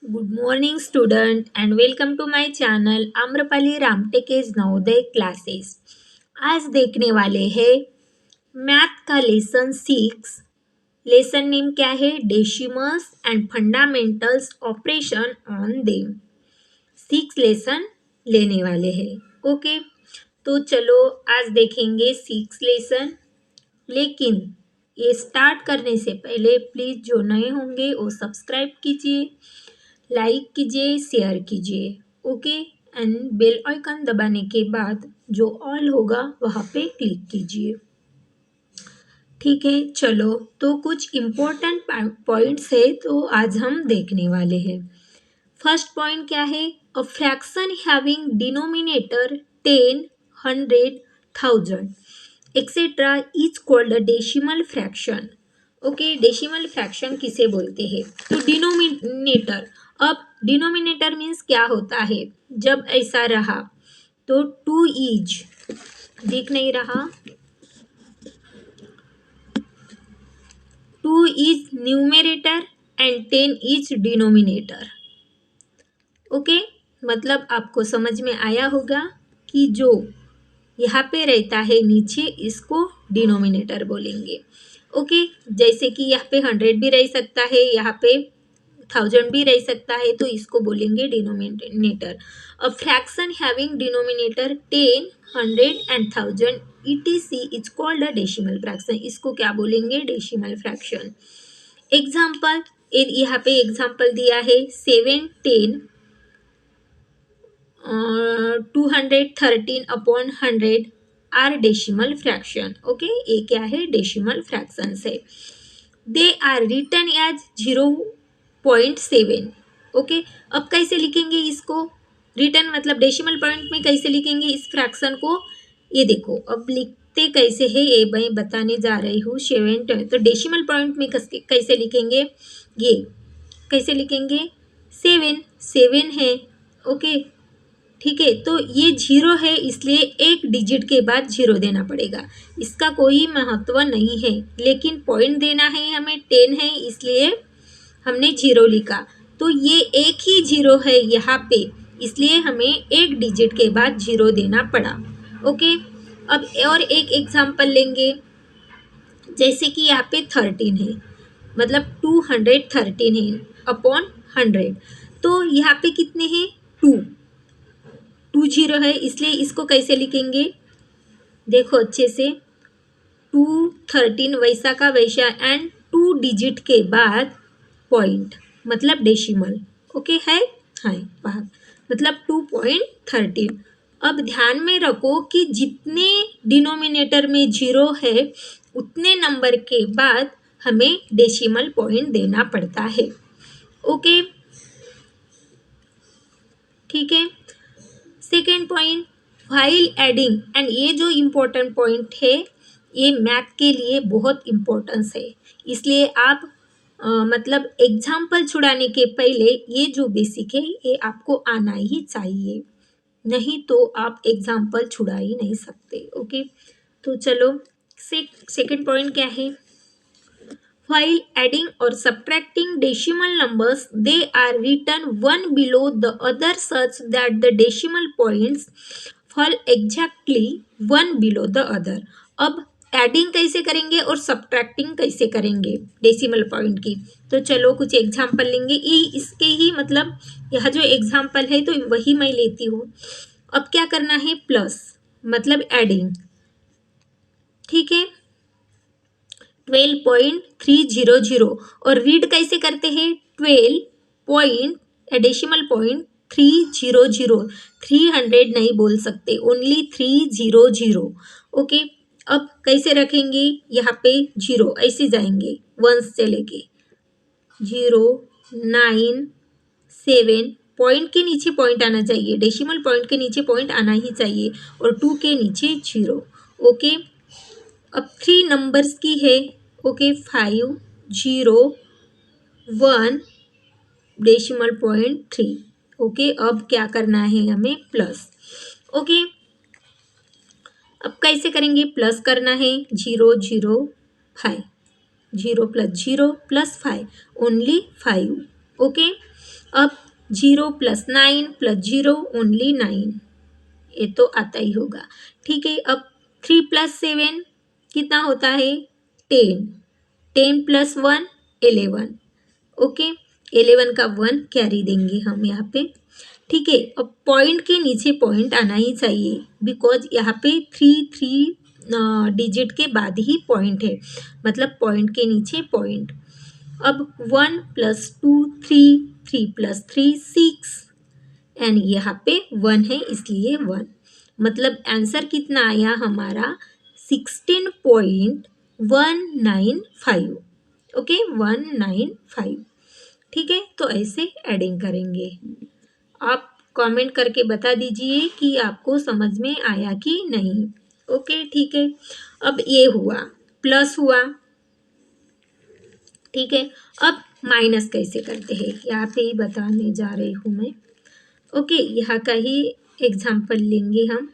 Good morning, student, and welcome to my channel Amrapali Ramteke's Navodaya classes. आज देखने वाले हैं मैथ का लेसन 6। लेसन नेम क्या है? Decimals and fundamentals operation on them. 6 lesson लेने वाले हैं। ओके, तो चलो आज देखेंगे 6 लेसन। लेकिन ये स्टार्ट करने से पहले प्लीज़ जो नए होंगे वो सब्सक्राइब कीजिए, लाइक कीजिए, शेयर कीजिए। ओके, एंड बेल आइकन दबाने के बाद जो ऑल होगा वहाँ पे क्लिक कीजिए। ठीक है, चलो तो कुछ इम्पोर्टेंट पॉइंट्स है तो आज हम देखने वाले हैं। फर्स्ट पॉइंट क्या है? A fraction having denominator 10, 100, 1000 etcetera is called a decimal fraction. Okay, decimal fraction किसे बोलते हैं? तो डिनोमिनेटर। अब डिनोमिनेटर मीन्स क्या होता है? जब ऐसा रहा तो 2 इज दिख नहीं रहा, 2 is numerator and 10 is denominator. Okay, मतलब आपको समझ में आया होगा कि जो यहाँ पे रहता है नीचे इसको डिनोमिनेटर बोलेंगे। ओके, जैसे कि यहाँ पे 100 भी रह सकता है, यहाँ पे 1000 भी रह सकता है, तो इसको बोलेंगे denominator. A fraction having denominator 10, 100 and 1000 etc is called a decimal fraction. इसको क्या बोलेंगे? Decimal fraction. एग्जाम्पल, यहाँ पे एग्जाम्पल दिया है 7, 10, 213 upon 100 are decimal fraction. Okay, ये क्या है? डेसिमल फ्रैक्शन है। They are written as 0.7। Okay, अब कैसे लिखेंगे इसको? रिटन मतलब डेसिमल पॉइंट में कैसे लिखेंगे इस फ्रैक्शन को? ये देखो, अब लिखते कैसे है ये मैं बताने जा रही हूँ। 7 तो डेसिमल पॉइंट में कैसे लिखेंगे? ये कैसे लिखेंगे? 7 है। ओके, ठीक है, तो ये 0 है इसलिए एक डिजिट के बाद 0 देना पड़ेगा। इसका कोई महत्व नहीं है, लेकिन पॉइंट देना है हमें। 10 है इसलिए हमने 0 लिखा, तो ये एक ही 0 है यहाँ पे, इसलिए हमें एक डिजिट के बाद 0 देना पड़ा। ओके, अब और एक एग्जाम्पल लेंगे। जैसे कि यहाँ पे 13 है, मतलब 213 है अपॉन 100, तो यहाँ पे कितने हैं? 2 0 है, इसलिए इसको कैसे लिखेंगे? देखो अच्छे से, 213 वैसा का वैसा एंड 2 डिजिट के बाद पॉइंट मतलब डेसिमल। ओके है, हाँ बाहर, मतलब 2.13। अब ध्यान में रखो कि जितने डिनोमिनेटर में 0 है उतने नंबर के बाद हमें डेसिमल पॉइंट देना पड़ता है। ओके, ठीक है। Second point, while adding, and ये जो इम्पोर्टेंट पॉइंट है ये मैथ के लिए बहुत इम्पोर्टेंस है, इसलिए आप मतलब एग्जाम्पल छुड़ाने के पहले ये जो बेसिक है ये आपको आना ही चाहिए, नहीं तो आप एग्जाम्पल छुड़ा ही नहीं सकते। ओके, तो चलो सेकेंड पॉइंट क्या है? While adding or subtracting decimal numbers, they are written one below the other such that the decimal points fall exactly one below the other. अब एडिंग कैसे करेंगे और सब्ट्रैक्टिंग कैसे करेंगे डेसिमल पॉइंट की? तो चलो कुछ एग्जाम्पल लेंगे। ये इसके ही मतलब यह जो एग्जाम्पल है तो वही मैं लेती हूँ। अब क्या करना है? प्लस मतलब एडिंग, ठीक है, 12.300 और रीड कैसे करते हैं? 12 पॉइंट डेसिमल पॉइंट 300, 300 नहीं बोल सकते, ओनली 300। ओके, अब कैसे रखेंगे? यहाँ पे 0 ऐसे जाएंगे, 1 से लेके 0, 9, 7, पॉइंट के नीचे पॉइंट आना चाहिए, डेसिमल पॉइंट के नीचे पॉइंट आना ही चाहिए, और 2 के नीचे 0। ओके, अब 3 नंबर्स की है। Okay, 5, 0, 1, decimal point 3। ओके, अब क्या करना है हमें? प्लस। ओके, अब कैसे करेंगे? प्लस करना है 0, 0, 5, 0 प्लस 0 प्लस 5, ओनली 5। ओके, अब 0 + 9 + 0 ओनली 9, ये तो आता ही होगा। ठीक है, अब 3 + 7 कितना होता है 10, 10 + 1 11। ओके, 11 का 1 कैरी देंगे हम यहाँ पे। ठीक है, अब पॉइंट के नीचे पॉइंट आना ही चाहिए, बिकॉज यहाँ पे 3 डिजिट के बाद ही पॉइंट है, मतलब पॉइंट के नीचे पॉइंट। अब 1 + 2 3, 3 + 3 6, एंड यहाँ पे 1 है इसलिए 1, मतलब आंसर कितना आया हमारा 16.195। ओके, 195। ठीक है, तो ऐसे एडिंग करेंगे। आप कमेंट करके बता दीजिए कि आपको समझ में आया कि नहीं। ओके, ठीक है, अब ये हुआ प्लस हुआ। ठीक है, अब माइनस कैसे करते हैं यहाँ पे ही बताने जा रही हूँ मैं। ओके, यहाँ का ही एग्जाम्पल लेंगे हम।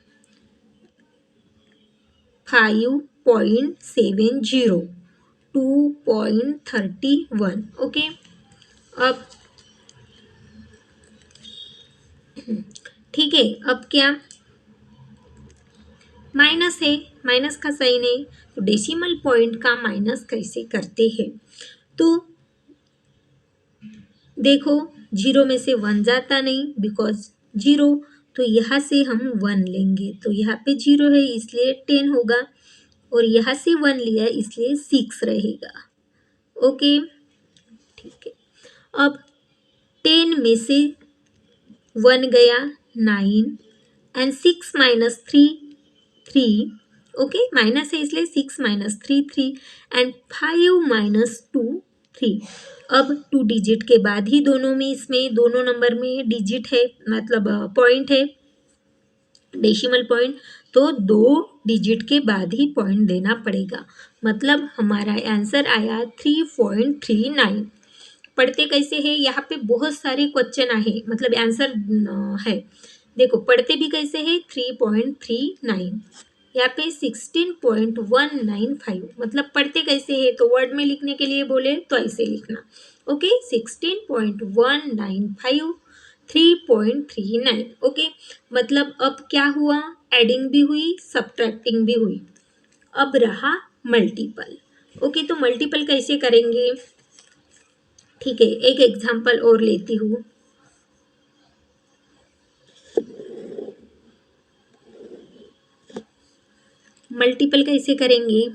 5.70, 2.31। ओके, अब ठीक है, अब क्या माइनस है, माइनस का साइन है, तो डेसिमल पॉइंट का माइनस कैसे करते हैं। तो देखो 0 में से 1 जाता नहीं, बिकॉज 0, तो यहाँ से हम 1 लेंगे, तो यहाँ पे 0 है इसलिए 10 होगा, और यहाँ से 1 लिया इसलिए 6 रहेगा। ओके, ठीक है, अब 10 में से 1 गया 9, एंड 6 - 3 3। ओके, माइनस है इसलिए 6 - 3 3, एंड 5 - 2 3। अब 2 डिजिट के बाद ही दोनों में, इसमें दोनों नंबर में डिजिट है, मतलब पॉइंट है, डेसिमल पॉइंट, तो 2 डिजिट के बाद ही पॉइंट देना पड़ेगा, मतलब हमारा आंसर आया 3.39। पढ़ते कैसे हैं, यहाँ पे बहुत सारे क्वेश्चन आए, मतलब आंसर है। देखो पढ़ते भी कैसे है 3.39, यहाँ पे 16.195, मतलब पढ़ते कैसे है, तो वर्ड में लिखने के लिए बोले तो ऐसे लिखना। ओके, 16.195, 3.39। ओके, मतलब अब क्या हुआ, एडिंग भी हुई, सब्ट्रैक्टिंग भी हुई। अब रहा मल्टीपल। ओके, तो मल्टीपल कैसे करेंगे। ठीक है, एक एग्जाम्पल और लेती हूँ। मल्टीपल कैसे करेंगे,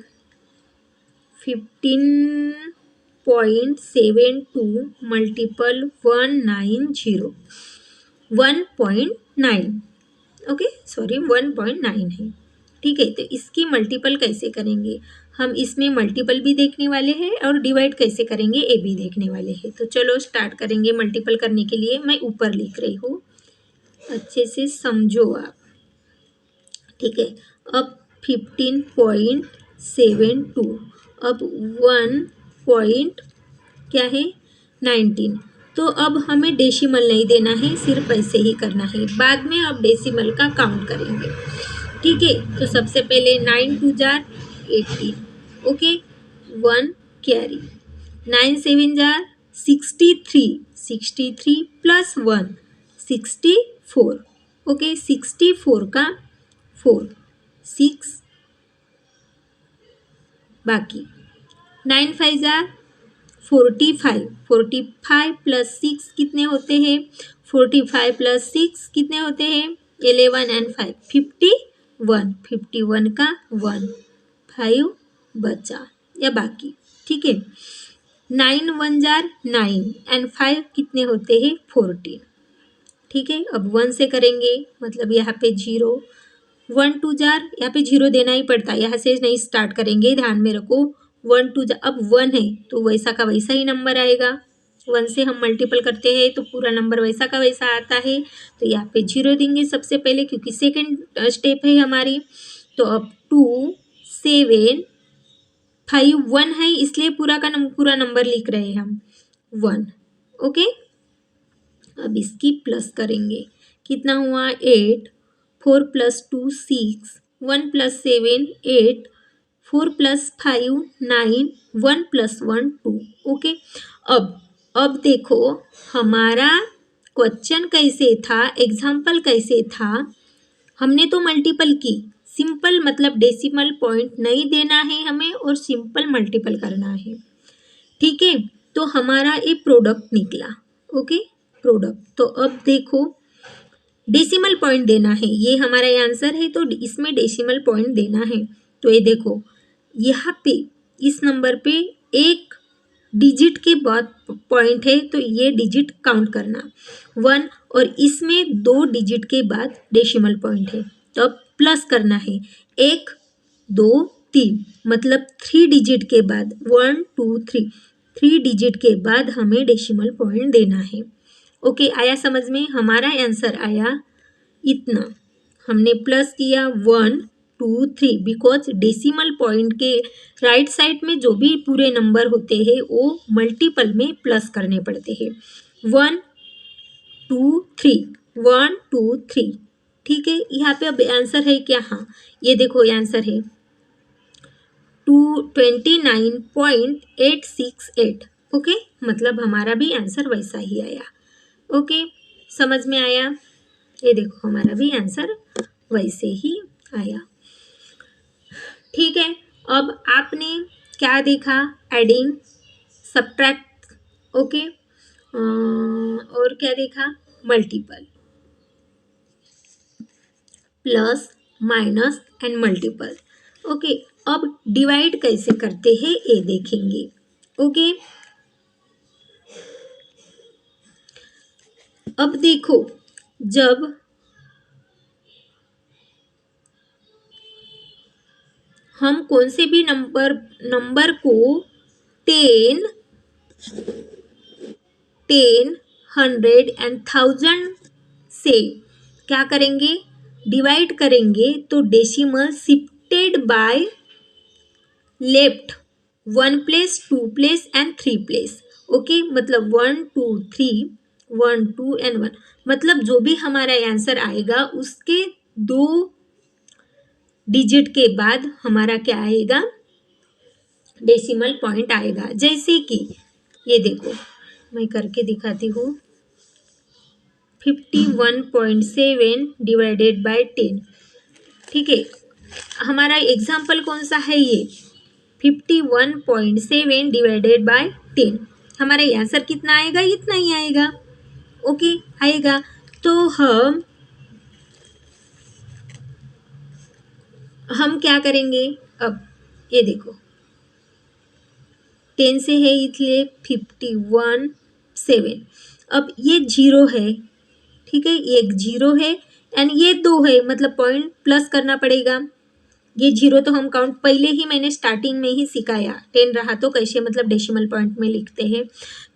15.72 मल्टीपल 190, 1.9। ओके, सॉरी 1.9 है। ठीक है, तो इसकी मल्टीपल कैसे करेंगे, हम इसमें मल्टीपल भी देखने वाले हैं और डिवाइड कैसे करेंगे ये भी देखने वाले हैं। तो चलो स्टार्ट करेंगे। मल्टीपल करने के लिए मैं ऊपर लिख रही हूँ, अच्छे से समझो आप। ठीक है, अब 15.72, अब 1 पॉइंट क्या है 19। तो अब हमें डेसिमल नहीं देना है, सिर्फ ऐसे ही करना है, बाद में अब डेसिमल का काउंट करेंगे। ठीक है, तो सबसे पहले 9 2 jar 18। Okay, 1 carry, 9 7 jar 63, 63 + 1 64। Okay, 64 का 4 6 बाकी, 9 5 जार 45, 45 + 6 कितने होते हैं, 45 + 6 कितने होते हैं 11 एंड 5 51, 51 का 1 5 बचा या बाकी। ठीक है, 9 1 जार 9 एंड 5 कितने होते हैं 14। ठीक है, अब 1 से करेंगे, मतलब यहाँ पे 0, 1 2 जार, यहाँ पे 0 देना ही पड़ता है, यहाँ से नहीं स्टार्ट करेंगे, ध्यान में रखो। 1 2 जार, अब 1 है तो वैसा का वैसा ही नंबर आएगा, 1 से हम मल्टीपल करते हैं तो पूरा नंबर वैसा का वैसा आता है, तो यहाँ पे 0 देंगे सबसे पहले, क्योंकि सेकेंड स्टेप है हमारी। तो अब 2 7 5 1 है इसलिए पूरा का पूरा नंबर लिख रहे हैं हम 1। ओके, अब इसकी प्लस करेंगे, कितना हुआ 8, 4 + 2 6, 1 + 7 8, 4 + 5 9, 1 + 1 2। ओके, अब देखो हमारा क्वेश्चन कैसे था, एग्जाम्पल कैसे था, हमने तो मल्टीपल की, सिंपल मतलब डेसिमल पॉइंट नहीं देना है हमें और सिंपल मल्टीपल करना है, ठीक है। तो हमारा ये प्रोडक्ट निकला, ओके, प्रोडक्ट। तो अब देखो डेसिमल पॉइंट देना है, ये हमारा आंसर है तो इसमें डेसिमल पॉइंट देना है। तो ये देखो यहाँ पे इस नंबर पे एक डिजिट के बाद पॉइंट है तो ये डिजिट काउंट करना 1, और इसमें 2 डिजिट के बाद डेसिमल पॉइंट है तो अब प्लस करना है 1 2 3, मतलब 3 डिजिट के बाद 1 2 3, 3 डिजिट के बाद हमें डेसिमल पॉइंट देना है। ओके, आया समझ में? हमारा आंसर आया इतना, हमने प्लस किया 1 2 3, बिकॉज डेसिमल पॉइंट के राइट साइड में जो भी पूरे नंबर होते हैं वो मल्टीपल में प्लस करने पड़ते हैं। 1 2 3, 1 2 3, ठीक है। यहाँ पे अब आंसर है क्या? हाँ, ये देखो आंसर है 29.868। ओके, मतलब हमारा भी आंसर वैसा ही आया। ओके, समझ में आया? ये देखो हमारा भी आंसर वैसे ही आया, ठीक है। अब आपने क्या देखा? एडिंग, सब्ट्रैक्ट, ओके, और क्या देखा? Multiple, plus, minus and multiple. Okay, अब डिवाइड कैसे करते हैं ये देखेंगे। ओके, अब देखो जब हम कौन से भी नंबर को 10 10 100 एंड 1000 से क्या करेंगे? डिवाइड करेंगे तो decimal shifted by left 1 place 2 place and 3 place. Okay, मतलब 1 2 3, 1 2 एंड 1, मतलब जो भी हमारा आंसर आएगा उसके 2 डिजिट के बाद हमारा क्या आएगा? डेसिमल पॉइंट आएगा। जैसे कि ये देखो मैं करके दिखाती हूँ, 51.7 डिवाइडेड बाय 10, ठीक है। हमारा एग्जाम्पल कौन सा है? ये 51.7 डिवाइडेड बाय 10, हमारा आंसर कितना आएगा? इतना ही आएगा। ओके, आएगा। तो हम क्या करेंगे? अब ये देखो 10 से है इसलिए 51.7, अब ये 0 है, ठीक है, ये 0 है एंड ये 2 है, मतलब पॉइंट प्लस करना पड़ेगा। ये 0 तो हम काउंट पहले ही मैंने स्टार्टिंग में ही सिखाया, 10 रहा तो कैसे मतलब डेसिमल पॉइंट में लिखते हैं।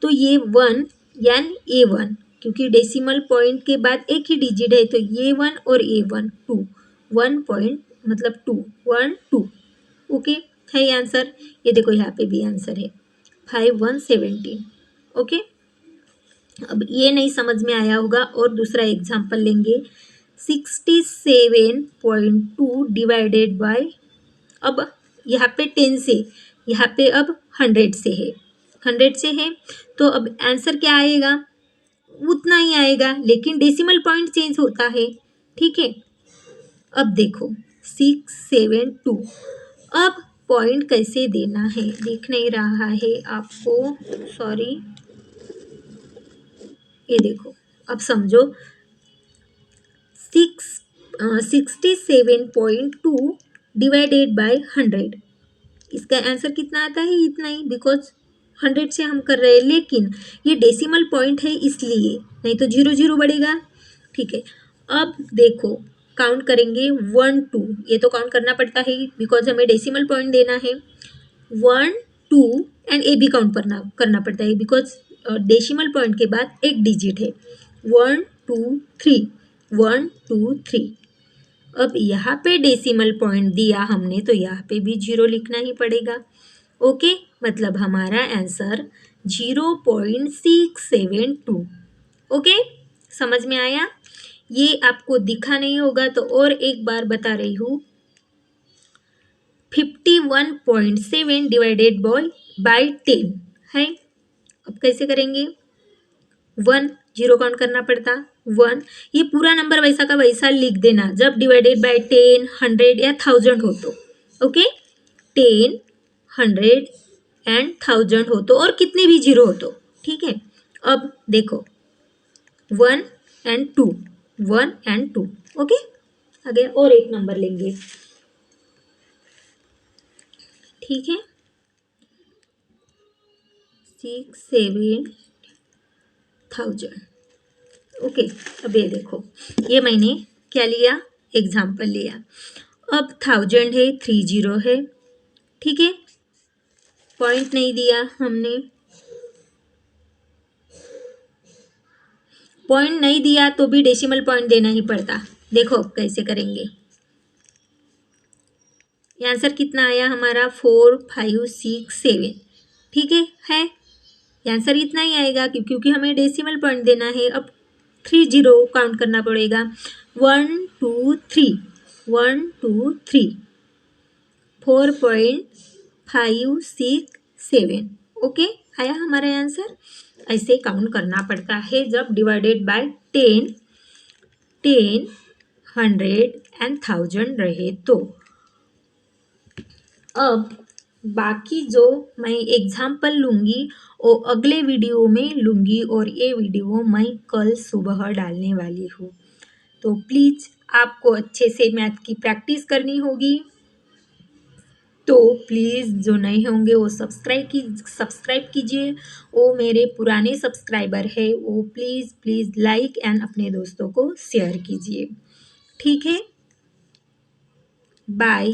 तो ये 1 यानी A1, क्योंकि डेसिमल पॉइंट के बाद एक ही डिजिट है तो ये 1 और A1 2, 1 पॉइंट मतलब 2 1 2। ओके, है आंसर। ये देखो यहाँ पे भी आंसर है 5117। ओके, अब ये नहीं समझ में आया होगा और दूसरा एग्जाम्पल लेंगे 67.2 डिवाइडेड बाय, अब यहाँ पे 10 से, यहाँ पे अब 100 से है, 100 से है तो अब आंसर क्या आएगा? उतना ही आएगा, लेकिन डेसिमल पॉइंट चेंज होता है, ठीक है। अब देखो 672, अब पॉइंट कैसे देना है दिख नहीं रहा है आपको, सॉरी। ये देखो अब समझो 67.2 डिवाइडेड बाय 100, इसका आंसर कितना आता है? इतना ही, बिकॉज 100 से हम कर रहे हैं, लेकिन ये डेसिमल पॉइंट है इसलिए, नहीं तो 0 0 बढ़ेगा, ठीक है। अब देखो काउंट करेंगे 1 2, ये तो काउंट करना पड़ता है बिकॉज हमें डेसिमल पॉइंट देना है। 1 2 एंड ए भी काउंट करना पड़ता है बिकॉज डेसिमल पॉइंट के बाद एक डिजिट है। 1 2 3, 1 2 3, अब यहाँ पे डेसिमल पॉइंट दिया हमने तो यहाँ पे भी 0 लिखना ही पड़ेगा। ओके, मतलब हमारा आंसर 0.672। ओके, समझ में आया? ये आपको दिखा नहीं होगा तो और एक बार बता रही हूँ, 51.7 डिवाइडेड बाय 10 है। अब कैसे करेंगे? 1 जीरो काउंट करना पड़ता। 1, ये पूरा नंबर वैसा का वैसा लिख देना जब डिवाइडेड बाय 10, 100 या 1000 हो तो। ओके, 10, 100 एंड 1000 हो तो, और कितने भी जीरो हो तो। ठीक है, अब देखो 1 एंड 2, 1 एंड 2। ओके, आगे और एक नंबर लेंगे। ठीक है, 6,7,000। ओके, अब ये देखो, ये मैंने क्या लिया, एग्जाम्पल लिया। अब 1000 है, 30 है। ठीक है, पॉइंट नहीं दिया हमने, पॉइंट नहीं दिया तो भी डेसिमल पॉइंट देना ही पड़ता। देखो कैसे करेंगे। ये आंसर कितना आया हमारा, 4, 5, 6, 7। ठीक है, आंसर इतना ही आएगा क्योंकि हमें डेसिमल पॉइंट देना है। अब 30 काउंट करना पड़ेगा। 1, 2, 3, 1, 2, 3, 4.567। ओके, आया हमारा आंसर। ऐसे काउंट करना पड़ता है जब डिवाइडेड बाय 10, 100 एंड 1000 रहे तो। अब बाकी जो मैं एग्जाम्पल लूँगी वो अगले वीडियो में लूँगी, और ये वीडियो मैं कल सुबह डालने वाली हूँ। तो प्लीज़ आपको अच्छे से मैथ की प्रैक्टिस करनी होगी। तो प्लीज़ जो नए होंगे वो सब्सक्राइब कीजिए। वो मेरे पुराने सब्सक्राइबर है, वो प्लीज़ लाइक एंड अपने दोस्तों को शेयर कीजिए। ठीक है, बाय।